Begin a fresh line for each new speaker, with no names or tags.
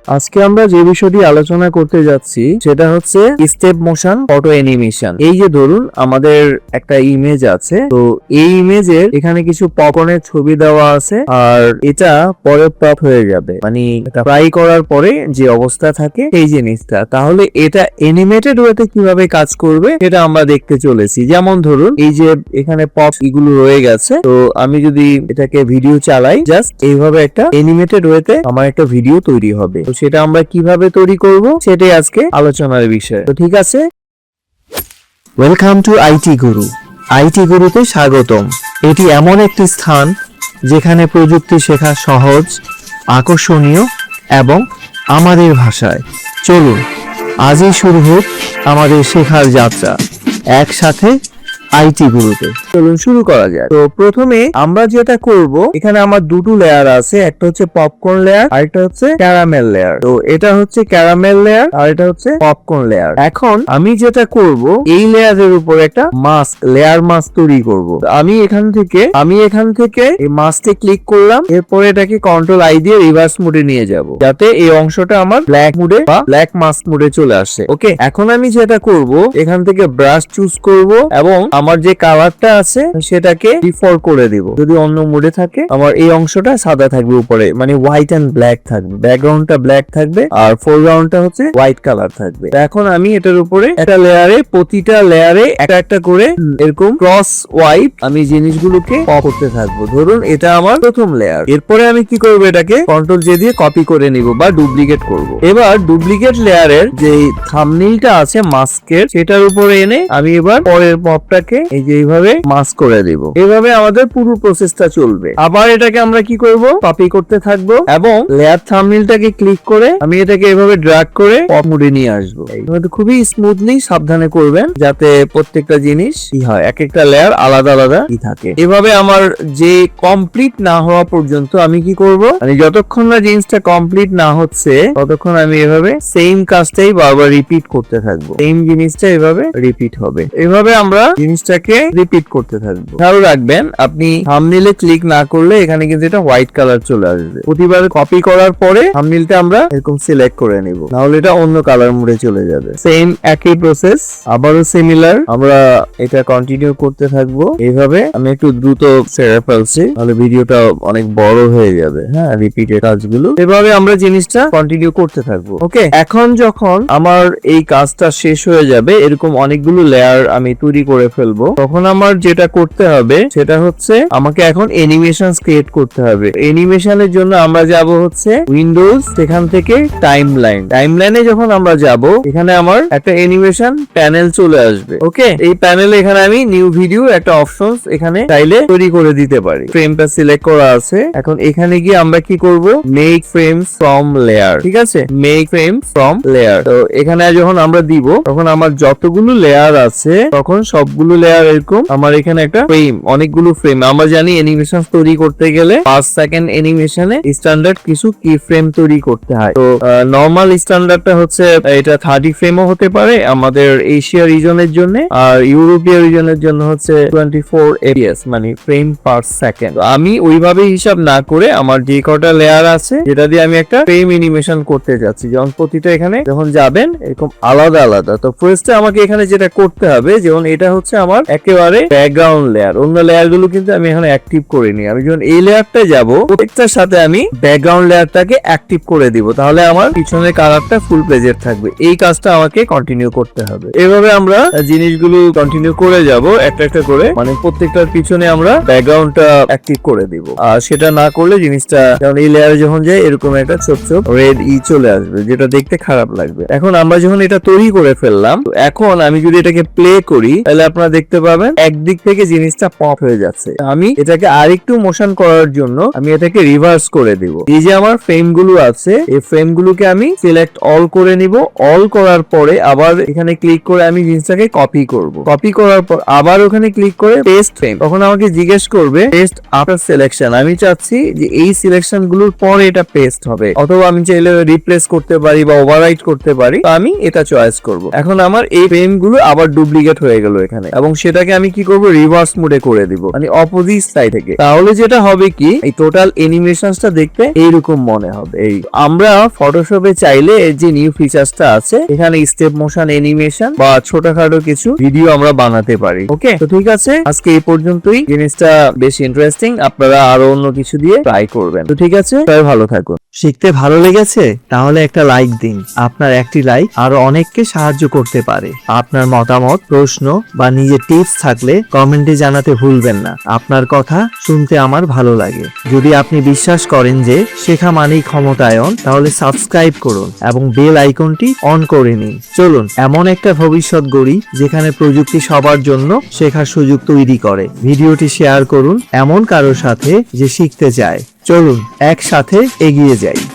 আজকে আমরা যে বিষয়টি আলোচনা করতে যাচ্ছি সেটা হচ্ছে স্টেপ মোশন অটো অ্যানিমেশন। এই যে ধরুন আমাদের একটা ইমেজ আছে, তো এই ইমেজের এখানে কিছু পপকর্নের ছবি দেওয়া আছে, আর এটা পরে পপ হয়ে যাবে, মানে এটা ফ্রাই করার পরে যে অবস্থা থাকে এই জিনিসটা, তাহলে এটা অ্যানিমেটেড ওয়েতে কিভাবে কাজ করবে সেটা আমরা দেখতে চলেছি। যেমন ধরুন এই যে এখানে পপ এগুলো রয়ে গেছে, তো আমি যদি এটাকে ভিডিও চালাই, জাস্ট এইভাবে একটা অ্যানিমেটেড ওয়েতে আমার একটা ভিডিও তৈরি হবে। তো সেটা আমরা কিভাবে তৈরি করব সেটাই আজকে আলোচনার বিষয়। তো ঠিক আছে, welcome to IT Guru. IT গুরুতে স্বাগতম। এটি এমন একটি স্থান যেখানে প্রযুক্তি শেখা সহজ, আকর্ষণীয় এবং আমাদের ভাষায়। চলুন আজই শুরু হোক আমাদের শেখার যাত্রা একসাথে আইটি গুরুতে। চলুন শুরু করা যায়। তো প্রথমে আমরা যেটা করব, এখানে আমার দুটো লেয়ার আছে, একটা হচ্ছে পপকর্ন লেয়ার আর একটা হচ্ছে ক্যারামেল লেয়ার। তো এটা হচ্ছে ক্যারামেল লেয়ার আর এটা হচ্ছে পপকর্ন লেয়ার। এখন আমি যেটা করব, এই লেয়ারের উপর একটা মাস্ক, লেয়ার মাস্ক তৈরি করব। আমি এখান থেকে এই মাস্কে ক্লিক করলাম, এরপরে এটাকে কন্ট্রোল আই দিয়ে রিভার্স মোডে নিয়ে যাব, যাতে এই অংশটা আমার ব্ল্যাক মোডে বা ব্ল্যাক মাস্ক মোডে চলে আসে। ওকে, এখন আমি যেটা করব, এখান থেকে ব্রাশ চুজ করব এবং আমার যে কালারটা আছে সেটাকে ডিফল্ট করে দিব। যদি অন্য মোডে থাকে আমার এই অংশটা সাদা থাকবে, উপরে মানে হোয়াইট এন্ড ব্ল্যাক থাকবে, ব্যাকগ্রাউন্ডটা ব্ল্যাক থাকবে আর ফোরগ্রাউন্ডটা হচ্ছে হোয়াইট কালার থাকবে। এখন আমি এটার উপরে একটা লেয়ারে, প্রতিটা লেয়ারে একটা একটা করে এরকম ক্রস ওয়াইপ আমি জিনিসগুলোকে পপ করতে থাকবো। ধরুন এটা আমার প্রথম লেয়ার। এরপরে আমি কি করব, এটাকে কন্ট্রোল জে দিয়ে কপি করে নিব বা ডুপ্লিকেট করব। এবার ডুপ্লিকেট লেয়ারের যে থাম্বনেইলটা আছে মাস্কের, সেটার উপরে এনে আমি এবার পরের পপটাকে এই যে এইভাবে মাস্ক করে দিব। এইভাবে আমাদের পুরো প্রসেসটা চলবে। আবার এটাকে আমরা কি করব, কপি করতে থাকবো এবং লেয়ার থাম্বনেইলটাকে ক্লিক করে আমি এটাকে এইভাবে ড্র্যাগ করে পপ মোডে নিয়ে আসবো। এইভাবে খুবই স্মুথলি সাবধানে করবেন, যাতে প্রত্যেকটা জিনিস কি হয়, এক একটা লেয়ার আলাদা আলাদা কি থাকে। এভাবে আমার যে কমপ্লিট না হওয়া পর্যন্ত আমি কি করব, মানে যতক্ষণ না জিনিসটা কমপ্লিট না হচ্ছে ততক্ষণ আমি এভাবে সেম কাজটাই বারবার রিপিট করতে থাকবো। সেম জিনিসটা এভাবে রিপিট হবে। এভাবে আমরা জিনিসটাকে রিপিট করতে থাকবো। খেয়াল রাখবেন, আপনি থাম্বনেইলে ক্লিক না করলে এখানে কিন্তু এটা হোয়াইট কালার চলে আসবে। প্রতিবার কপি করার পরে থাম্বনেইলটা আমরা এরকম সিলেক্ট করে নিব, নাহলে এটা অন্য কালার মোডে চলে যাবে। সেম একই প্রসেস, আবারও সিমিলার আমরা এটা কন্টিনিউ করতে থাকবো। এইভাবে আমি একটু দ্রুত সেরে ফেলছি, তাহলে ভিডিওটা অনেক বড় হয়ে যাবে। হ্যাঁ, রিপিটেড কাজগুলো এভাবে আমরা জিনিসটা কন্টিনিউ করতে থাকবো। ওকে, এখন যখন আমার এই কাজটা শেষ হয়ে যাবে, এরকম অনেকগুলো লেয়ার আমি তৈরি করে ফেলবো, তখন আমার যেটা করতে হবে সেটা হচ্ছে আমাকে এখন অ্যানিমেশন ক্রিয়েট করতে হবে। অ্যানিমেশনের জন্য আমরা যাব হচ্ছে উইন্ডোজ, সেখান থেকে টাইমলাইনে যখন আমরা যাব, এখানে আমার একটা অ্যানিমেশন প্যানেল চলে আসবে। ওকে, এই প্যানেলে এখানে আমি নিউ ভিডিও একটা অপশনস এখানে চাইলে তৈরি করে দিতে পারি। ফ্রেমটা সিলেক্ট করা আছে। এখন এখানে গিয়ে আমরা কি করব, মেক ফ্রেমস ফ্রম লেয়ার। ঠিক আছে, মেক ফ্রেম ফ্রম লেয়ার। তো এখানে যখন আমরা দিব, তখন আমার যতগুলো লেয়ার আছে তখন সবগুলো লেয়ার এরকম আমার এখানে একটা ফ্রেম, অনেকগুলো ফ্রেম। আমরা জানি অ্যানিমেশন তৈরি করতে গেলে 5 সেকেন্ড অ্যানিমেশনে স্ট্যান্ডার্ড কিছু কি ফ্রেম তৈরি করতে হয়। তো নরমাল স্ট্যান্ডার্ডটা হচ্ছে এটা 30 ফ্রেমও হতে পারে আমাদের এশিয়া রিজনের জন্য, আর ইউরোপীয় রিজনের জন্য হচ্ছে 24 এফপিএস, মানে ফ্রেম পার সেকেন্ড। আমি ওইভাবে হিসাব না করে আমার যে কটা লেয়ার আছে যেটা দিয়ে আমি একটা ফ্রেম অ্যানিমেশন করতে যাচ্ছি, যেমন প্রতিটা এখানে যখন যাবেন এরকম আলাদা আলাদা। তো ফার্স্টে আমাকে এখানে যেটা করতে হবে, যেমন এটা হচ্ছে আমার একেবারে ব্যাকগ্রাউন্ড লেয়ার, অন্য লেয়ার গুলো কিন্তু আমি এখানে অ্যাক্টিভ করিনি। আমি যখন এই লেয়ারটা যাব, প্রত্যেকটার সাথে আমি ব্যাকগ্রাউন্ড লেয়ারটাকে অ্যাক্টিভ করে দিব, তাহলে আমার পিছনের কালারটা ফুল পেজের থাকবে। এই কাজটা আমাকে কন্টিনিউ করতে হবে। এভাবে আমরা জিনিসগুলো কন্টিনিউ করে যাব একটা একটা করে, মানে প্রত্যেকটার পিছনে আমরা ব্যাকগ্রাউন্ডটা অ্যাক্টিভ করে দিব। আর সেটা না করলে জিনিসটা, যেমন এই লেয়ারে যখন যায় এরকম একটা ছোপ ছোপ রেড চলে আসবে, যেটা দেখতে খারাপ লাগবে। এখন আমরা যখন এটা তৈরি করে ফেললাম, এখন আমি যদি এটাকে প্লে করি, তাহলে আপনারা দেখতে পাবেন একদিক থেকে জিনিসটা পপ হয়ে যাচ্ছে। আমি এটাকে আরেকটু মোশন করার জন্য আমি এটাকে রিভার্স করে দিব। এই যে আমার ফ্রেম গুলো আছে, এই ফ্রেম গুলোকে আমি সিলেক্ট অল করে নিব। অল করার পরে আবার এখানে ক্লিক করে আমি জিনিসটাকে কপি করব। কপি করার পর আবার ওখানে ক্লিক করে পেস্ট ফ্রেম। তখন আমাকে জিজ্ঞেস করবে পেস্ট আফটার সিলেকশন। আমি চাচ্ছি যে এই সিলেকশন গুলোর পরে এটা পেস্ট হবে, অথবা আমি চাইলে রিপ্লেস করতে পারি বা ওভাররাইট করতে পারি। তো আমি এটা চয়েস করব। এখন আমার এই ফ্রেম গুলো আবার ডুপ্লিকেট হয়ে গেল এখানে, এবং এবং সেটাকে আমি কি করব, রিভার্স মোডে করে দিব, মানে অপোজিট সাইড থেকে। তাহলে যেটা হবে কি, এই টোটাল অ্যানিমেশনসটা দেখতে এইরকম মনে হবে। এই আমরা ফটোশপে চাইলে এই যে নিউ ফিচারসটা আছে, এখানে স্টেপ মোশন অ্যানিমেশন বা ছোটখাটো কিছু ভিডিও আমরা বানাতে পারি। ওকে, তো ঠিক আছে, আজকে এই পর্যন্তই। জিনিসটা বেশ ইন্টারেস্টিং, আপনারা আরো অন্য কিছু দিয়ে ট্রাই করবেন। তো ঠিক আছে, সবাই ভালো থাকুন।
শিখতে ভালো লেগেছে? তাহলে একটা লাইক দিন। আপনার একটি লাইক আরো অনেককে সাহায্য করতে পারে। আপনার মতামত, প্রশ্ন বা নিজের টিপস থাকলে কমেন্টে জানাতে ভুলবেন না। আপনার কথা শুনতে আমার ভালো লাগে। যদি আপনি বিশ্বাস করেন যে শেখা মানেই ক্ষমতায়ন, তাহলে সাবস্ক্রাইব করুন এবং বেল আইকনটি অন করে নিন। চলুন এমন একটা ভবিষ্যৎ গড়ি যেখানে প্রযুক্তি সবার জন্য শেখার সুযোগ তৈরি করে। ভিডিওটি শেয়ার করুন এমন কারোর সাথে যে শিখতে চায়। চলুন একসাথে এগিয়ে যাই।